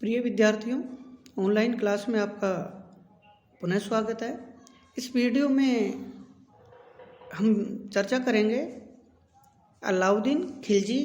प्रिय विद्यार्थियों, online class में आपका पुनः स्वागत है। इस वीडियो में हम चर्चा करेंगे अलाउद्दीन खिलजी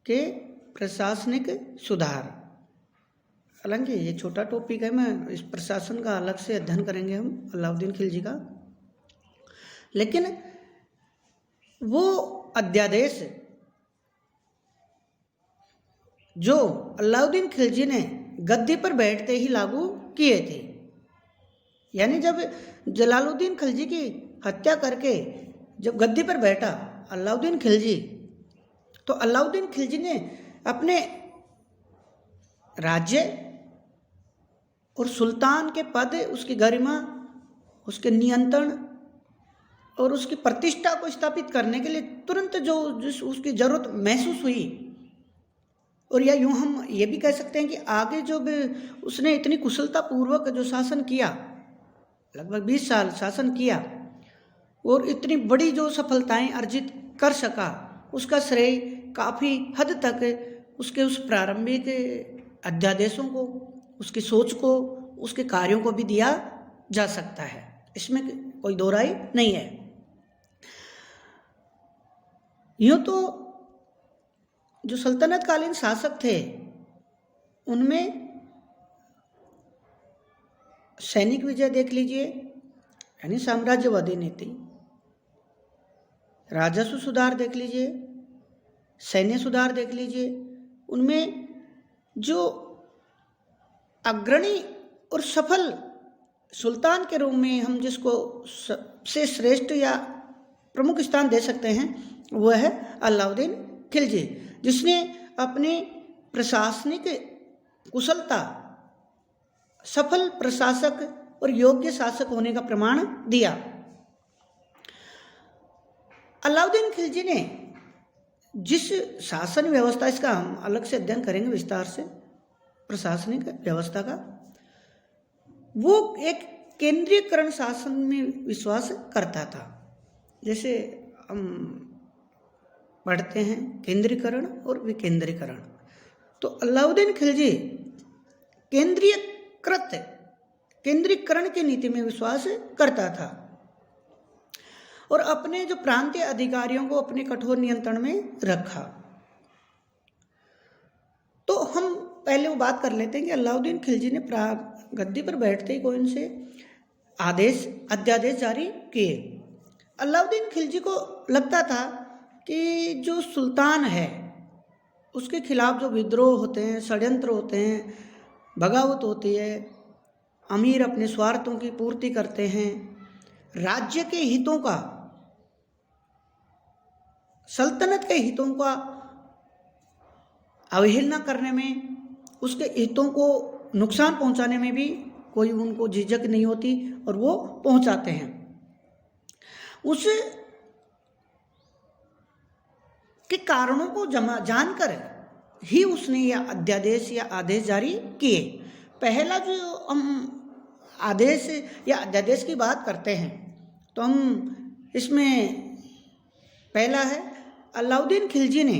के प्रशासनिक सुधार। हालांकि ये छोटा टॉपिक है, मैं इस प्रशासन का अलग से अध्ययन करेंगे हम अलाउद्दीन खिलजी का। लेकिन वो अध्यादेश जो अलाउद्दीन खिलजी ने गद्दी पर बैठते ही लागू किए थे, यानी जब जलालुद्दीन खिलजी की हत्या करके जब गद्दी पर बैठा अलाउद्दीन खिलजी, तो अलाउद्दीन खिलजी ने अपने राज्य और सुल्तान के पद, उसकी गरिमा, उसके नियंत्रण और उसकी प्रतिष्ठा को स्थापित करने के लिए तुरंत जो उसकी जरूरत महसूस हुई, और या यूँ हम ये भी कह सकते हैं कि आगे जो उसने इतनी कुशलता पूर्वक जो शासन किया, लगभग 20 साल शासन किया और इतनी बड़ी जो सफलताएं अर्जित कर सका, उसका श्रेय काफ़ी हद तक उसके उस प्रारंभिक अध्यादेशों को, उसकी सोच को, उसके कार्यों को भी दिया जा सकता है। इसमें कोई दो राय नहीं है। यूँ तो जो सल्तनतकालीन शासक थे उनमें सैनिक विजय देख लीजिए, यानी साम्राज्यवादी नीति, राजस्व सुधार देख लीजिए, सैन्य सुधार देख लीजिए। उनमें जो अग्रणी और सफल सुल्तान के रूप में हम जिसको सबसे श्रेष्ठ या प्रमुख स्थान दे सकते हैं, वह है अलाउद्दीन खिलजी, जिसने अपनी प्रशासनिक कुशलता, सफल प्रशासक और योग्य शासक होने का प्रमाण दिया। अलाउद्दीन खिलजी ने जिस शासन व्यवस्था, इसका हम अलग से अध्ययन करेंगे विस्तार से, प्रशासनिक व्यवस्था का, वो एक केंद्रीयकरण शासन में विश्वास करता था। जैसे हम पढ़ते हैं केंद्रीकरण और विकेंद्रीकरण, तो अलाउद्दीन खिलजी केंद्रीकरण की नीति में विश्वास करता था और अपने जो प्रांतीय अधिकारियों को अपने कठोर नियंत्रण में रखा। तो हम पहले वो बात कर लेते हैं कि अलाउद्दीन खिलजी ने गद्दी पर बैठते ही कौन से अध्यादेश जारी किए। अलाउद्दीन खिलजी को लगता था कि जो सुल्तान है उसके खिलाफ जो विद्रोह होते हैं, षड्यंत्र होते हैं, बगावत होती है, अमीर अपने स्वार्थों की पूर्ति करते हैं, राज्य के हितों का, सल्तनत के हितों का अवहेलना करने में, उसके हितों को नुकसान पहुंचाने में भी कोई उनको झिझक नहीं होती और वो पहुंचाते हैं। उस के कारणों को जानकर ही उसने यह अध्यादेश या आदेश जारी किए। पहला जो हम आदेश या अध्यादेश की बात करते हैं, तो हम इसमें पहला है, अलाउद्दीन खिलजी ने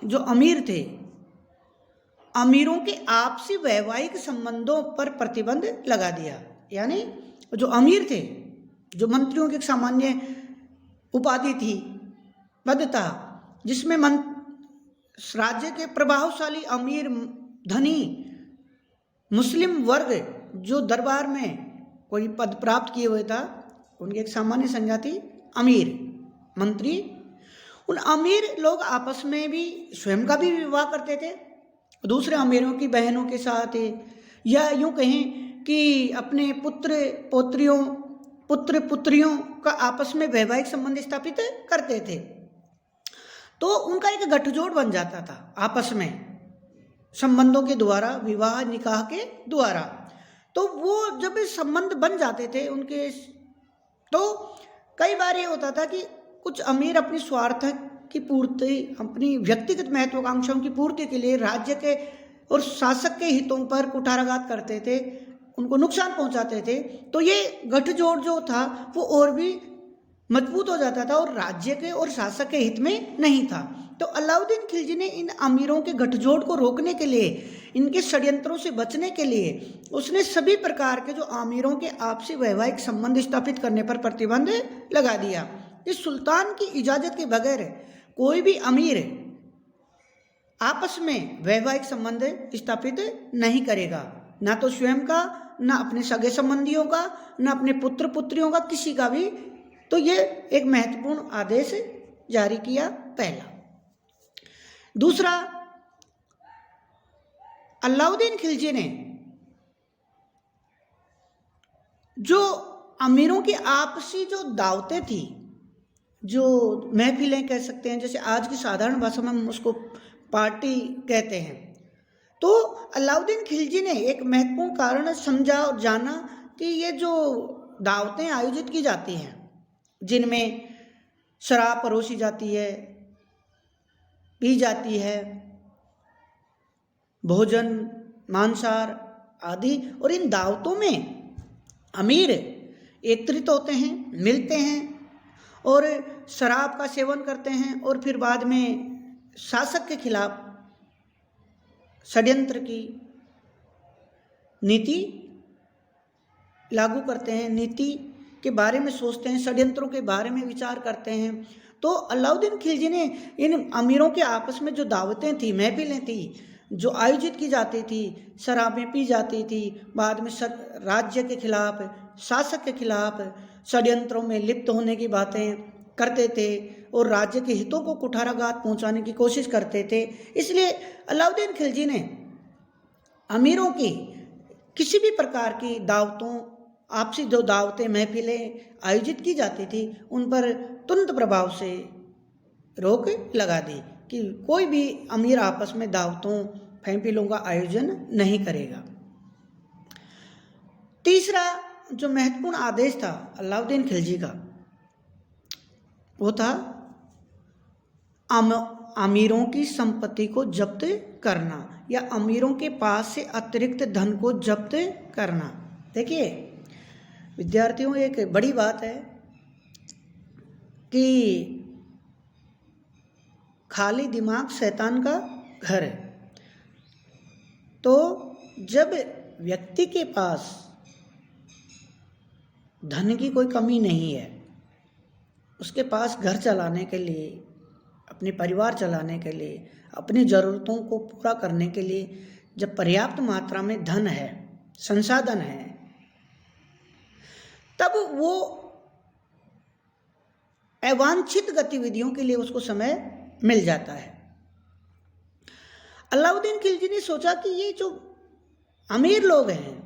जो अमीर थे, अमीरों के आपसी वैवाहिक संबंधों पर प्रतिबंध लगा दिया। यानी जो अमीर थे, जो मंत्रियों की सामान्य उपाधि थी, पद था, जिसमें राज्य के प्रभावशाली अमीर धनी मुस्लिम वर्ग जो दरबार में कोई पद प्राप्त किए हुए था, उनकी एक सामान्य संज्ञा थी अमीर, मंत्री। उन अमीर लोग आपस में भी स्वयं का भी विवाह करते थे, दूसरे अमीरों की बहनों के साथ, या यूँ कहें कि अपने पुत्र पुत्रियों का आपस में वैवाहिक संबंध स्थापित करते थे। तो उनका एक गठजोड़ बन जाता था आपस में संबंधों के द्वारा, विवाह निकाह के द्वारा। तो वो जब संबंध बन जाते थे उनके, तो कई बार ये होता था कि कुछ अमीर अपनी स्वार्थ की पूर्ति, अपनी व्यक्तिगत महत्वाकांक्षाओं की पूर्ति के लिए राज्य के और शासक के हितों पर कुठाराघात करते थे, उनको नुकसान पहुंचाते थे। तो ये गठजोड़ जो था वो और भी मजबूत हो जाता था और राज्य के और शासक के हित में नहीं था। तो अलाउद्दीन खिलजी ने इन अमीरों के गठजोड़ को रोकने के लिए, इनके षड्यंत्रों से बचने के लिए उसने सभी प्रकार के जो अमीरों के आपसी वैवाहिक संबंध स्थापित करने पर प्रतिबंध लगा दिया कि सुल्तान की इजाज़त के बगैर कोई भी अमीर आपस में वैवाहिक संबंध स्थापित नहीं करेगा, ना तो स्वयं का, ना अपने सगे संबंधियों का, ना अपने पुत्र पुत्रियों का, किसी का भी। तो ये एक महत्वपूर्ण आदेश जारी किया पहला। दूसरा, अलाउद्दीन खिलजी ने जो अमीरों की आपसी जो दावतें थी, जो महफिलें कह सकते हैं, जैसे आज की साधारण भाषा में हम उसको पार्टी कहते हैं, तो अलाउद्दीन खिलजी ने एक महत्वपूर्ण कारण समझा और जाना कि ये जो दावतें आयोजित की जाती हैं, जिनमें शराब परोसी जाती है, पी जाती है, भोजन मांसाहार आदि, और इन दावतों में अमीर एकत्रित होते हैं, मिलते हैं और शराब का सेवन करते हैं, और फिर बाद में शासक के खिलाफ षड्यंत्र की नीति लागू करते हैं, नीति के बारे में सोचते हैं, षड्यंत्रों के बारे में विचार करते हैं। तो अलाउद्दीन खिलजी ने इन अमीरों के आपस में जो दावतें थी, महफिलें थी, जो आयोजित की जाती थी, शराबें पी जाती थी, बाद में राज्य के खिलाफ, शासक के खिलाफ षड्यंत्रों में लिप्त होने की बातें करते थे और राज्य के हितों को कुठाराघात पहुंचाने की कोशिश करते थे। इसलिए अलाउद्दीन खिलजी ने अमीरों की किसी भी प्रकार की दावतों, आपसी जो दावतें महफिलें आयोजित की जाती थी, उन पर तुरंत प्रभाव से रोक लगा दी कि कोई भी अमीर आपस में दावतों महफिलों का आयोजन नहीं करेगा। तीसरा जो महत्वपूर्ण आदेश था अलाउद्दीन खिलजी का, वो था अमीरों की संपत्ति को जब्त करना या अमीरों के पास से अतिरिक्त धन को जब्त करना। देखिए विद्यार्थियों, एक बड़ी बात है कि खाली दिमाग शैतान का घर है। तो जब व्यक्ति के पास धन की कोई कमी नहीं है, उसके पास घर चलाने के लिए, अपने परिवार चलाने के लिए, अपनी ज़रूरतों को पूरा करने के लिए जब पर्याप्त मात्रा में धन है, संसाधन है, तब वो अवांछित गतिविधियों के लिए उसको समय मिल जाता है। अलाउद्दीन खिलजी ने सोचा कि ये जो अमीर लोग हैं,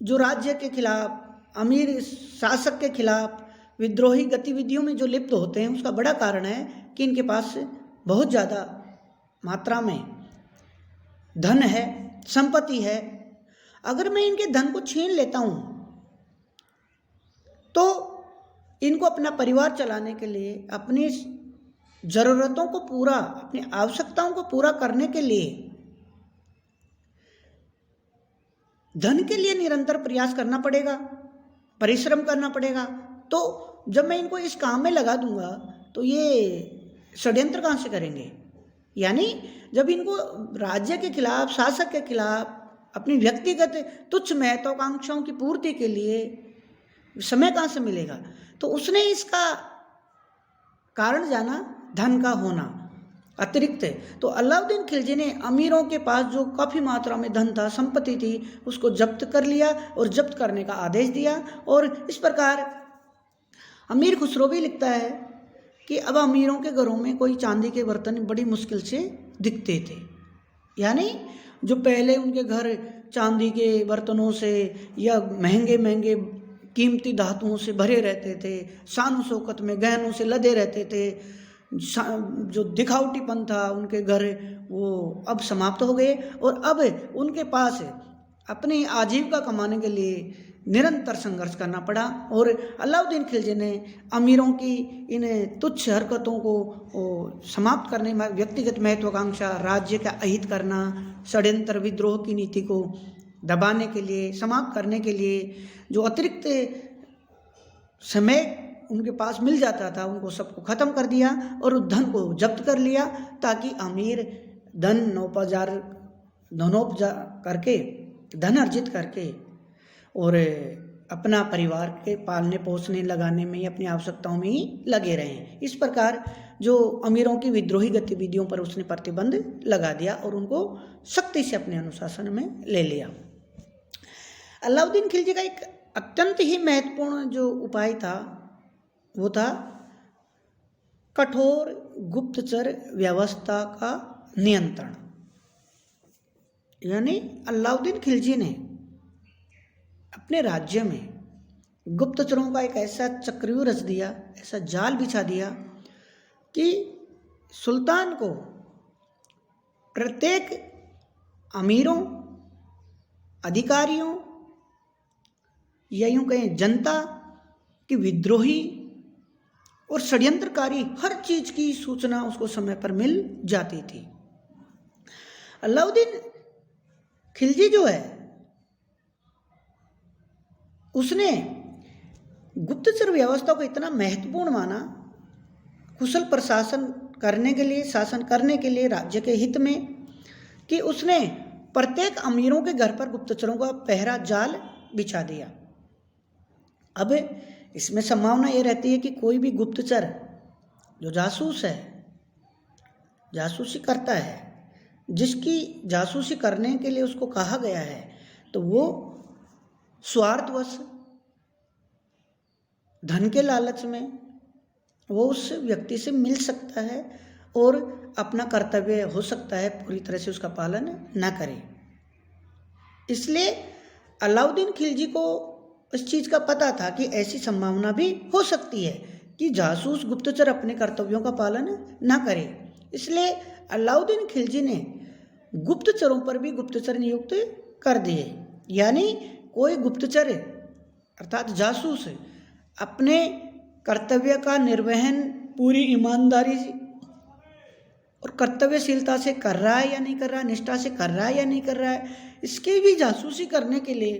जो राज्य के खिलाफ, अमीर शासक के खिलाफ विद्रोही गतिविधियों में जो लिप्त होते हैं, उसका बड़ा कारण है कि इनके पास बहुत ज़्यादा मात्रा में धन है, संपत्ति है। अगर मैं इनके धन को छीन लेता हूँ तो इनको अपना परिवार चलाने के लिए, अपनी ज़रूरतों को पूरा, अपनी आवश्यकताओं को पूरा करने के लिए धन के लिए निरंतर प्रयास करना पड़ेगा, परिश्रम करना पड़ेगा। तो जब मैं इनको इस काम में लगा दूंगा तो ये षड्यंत्र कहाँ से करेंगे? यानी जब इनको राज्य के खिलाफ, शासक के खिलाफ, अपनी व्यक्तिगत तुच्छ महत्वाकांक्षाओं की पूर्ति के लिए समय कहाँ से मिलेगा? तो उसने इसका कारण जाना धन का होना अतिरिक्त। तो अलाउद्दीन खिलजी ने अमीरों के पास जो काफ़ी मात्रा में धन था, संपत्ति थी, उसको जब्त कर लिया और जब्त करने का आदेश दिया। और इस प्रकार अमीर खुसरो भी लिखता है कि अब अमीरों के घरों में कोई चांदी के बर्तन बड़ी मुश्किल से दिखते थे। यानी जो पहले उनके घर चांदी के बर्तनों से या महंगे महंगे कीमती धातुओं से भरे रहते थे, शान शौकत में गहनों से लदे रहते थे, जो दिखावटीपन था उनके घर, वो अब समाप्त हो गए और अब उनके पास अपनी आजीविका कमाने के लिए निरंतर संघर्ष करना पड़ा। और अलाउद्दीन खिलजी ने अमीरों की इन तुच्छ हरकतों को समाप्त करने में, व्यक्तिगत महत्वाकांक्षा, राज्य का अहित करना, षड्यंत्र, विद्रोह की नीति को दबाने के लिए, समाप्त करने के लिए जो अतिरिक्त समय उनके पास मिल जाता था उनको सबको ख़त्म कर दिया और उस धन को जब्त कर लिया, ताकि अमीर धनोपजा करके, धन अर्जित करके और अपना परिवार के पालने पोसने लगाने में ही, अपनी आवश्यकताओं में ही लगे रहें। इस प्रकार जो अमीरों की विद्रोही गतिविधियों पर उसने प्रतिबंध लगा दिया और उनको सख्ती से अपने अनुशासन में ले लिया। अलाउद्दीन खिलजी का एक अत्यंत ही महत्वपूर्ण जो उपाय था वो था कठोर गुप्तचर व्यवस्था का नियंत्रण। यानी अलाउद्दीन खिलजी ने अपने राज्य में गुप्तचरों का एक ऐसा चक्रव्यूह रच दिया, ऐसा जाल बिछा दिया कि सुल्तान को प्रत्येक अमीरों, अधिकारियों या यूं कहें जनता की विद्रोही और षड्यंत्रकारी हर चीज की सूचना उसको समय पर मिल जाती थी। अलाउद्दीन खिलजी जो है उसने गुप्तचर व्यवस्था को इतना महत्वपूर्ण माना, कुशल प्रशासन करने के लिए, शासन करने के लिए राज्य के हित में, कि उसने प्रत्येक अमीरों के घर पर गुप्तचरों का पहरा जाल बिछा दिया। अब इसमें संभावना ये रहती है कि कोई भी गुप्तचर जो जासूस है, जासूसी करता है, जिसकी जासूसी करने के लिए उसको कहा गया है, तो वो स्वार्थवश धन के लालच में वो उस व्यक्ति से मिल सकता है और अपना कर्तव्य हो सकता है पूरी तरह से उसका पालन न करे। इसलिए अलाउद्दीन खिलजी को इस चीज़ का पता था कि ऐसी संभावना भी हो सकती है कि जासूस गुप्तचर अपने कर्तव्यों का पालन न करे। इसलिए अलाउद्दीन खिलजी ने गुप्तचरों पर भी गुप्तचर नियुक्त कर दिए। यानी कोई गुप्तचर अर्थात जासूस अपने कर्तव्य का निर्वहन पूरी ईमानदारी और कर्तव्यशीलता से कर रहा है या नहीं कर रहा है, निष्ठा से कर रहा है या नहीं कर रहा है, इसकी भी जासूसी करने के लिए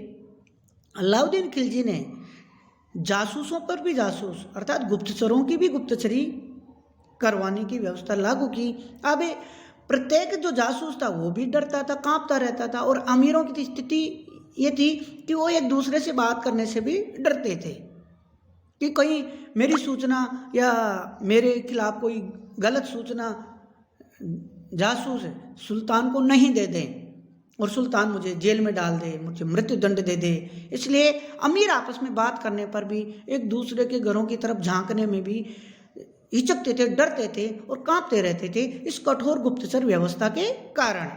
अलाउद्दीन खिलजी ने जासूसों पर भी जासूस अर्थात गुप्तचरों की भी गुप्तचरी करवाने की व्यवस्था लागू की। अब प्रत्येक जो जासूस था वो भी डरता था, कांपता रहता था, और अमीरों की स्थिति ये थी कि वो एक दूसरे से बात करने से भी डरते थे कि कहीं मेरी सूचना या मेरे खिलाफ कोई गलत सूचना जासूस सुल्तान को नहीं दे दें और सुल्तान मुझे जेल में डाल दे, मुझे मृत्यु दंड दे दे। इसलिए अमीर आपस में बात करने पर भी एक दूसरे के घरों की तरफ झांकने में भी हिचकते थे, डरते थे और कांपते रहते थे इस कठोर गुप्तचर व्यवस्था के कारण।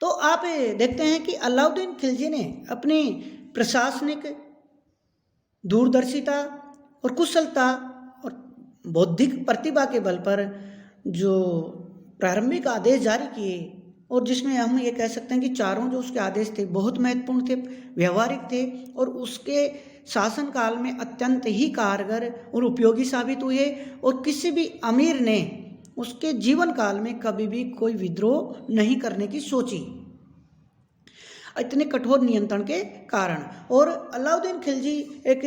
तो आप देखते हैं कि अलाउद्दीन खिलजी ने अपनी प्रशासनिक दूरदर्शिता और कुशलता और बौद्धिक प्रतिभा के बल पर जो प्रारंभिक आदेश जारी किए, और जिसमें हम ये कह सकते हैं कि चारों जो उसके आदेश थे बहुत महत्वपूर्ण थे, व्यवहारिक थे और उसके शासनकाल में अत्यंत ही कारगर और उपयोगी साबित हुए, और किसी भी अमीर ने उसके जीवन काल में कभी भी कोई विद्रोह नहीं करने की सोची इतने कठोर नियंत्रण के कारण। और अलाउद्दीन खिलजी एक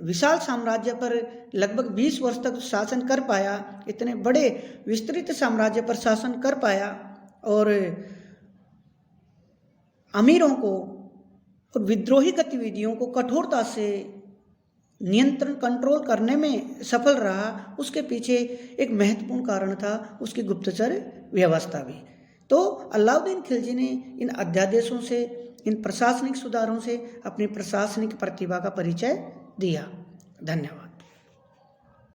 विशाल साम्राज्य पर लगभग 20 वर्ष तक शासन कर पाया, इतने बड़े विस्तृत साम्राज्य पर शासन कर पाया और अमीरों को और विद्रोही गतिविधियों को कठोरता से नियंत्रण कंट्रोल करने में सफल रहा। उसके पीछे एक महत्वपूर्ण कारण था उसकी गुप्तचर व्यवस्था भी। तो अलाउद्दीन खिलजी ने इन अध्यादेशों से, इन प्रशासनिक सुधारों से अपनी प्रशासनिक प्रतिभा का परिचय दिया। धन्यवाद।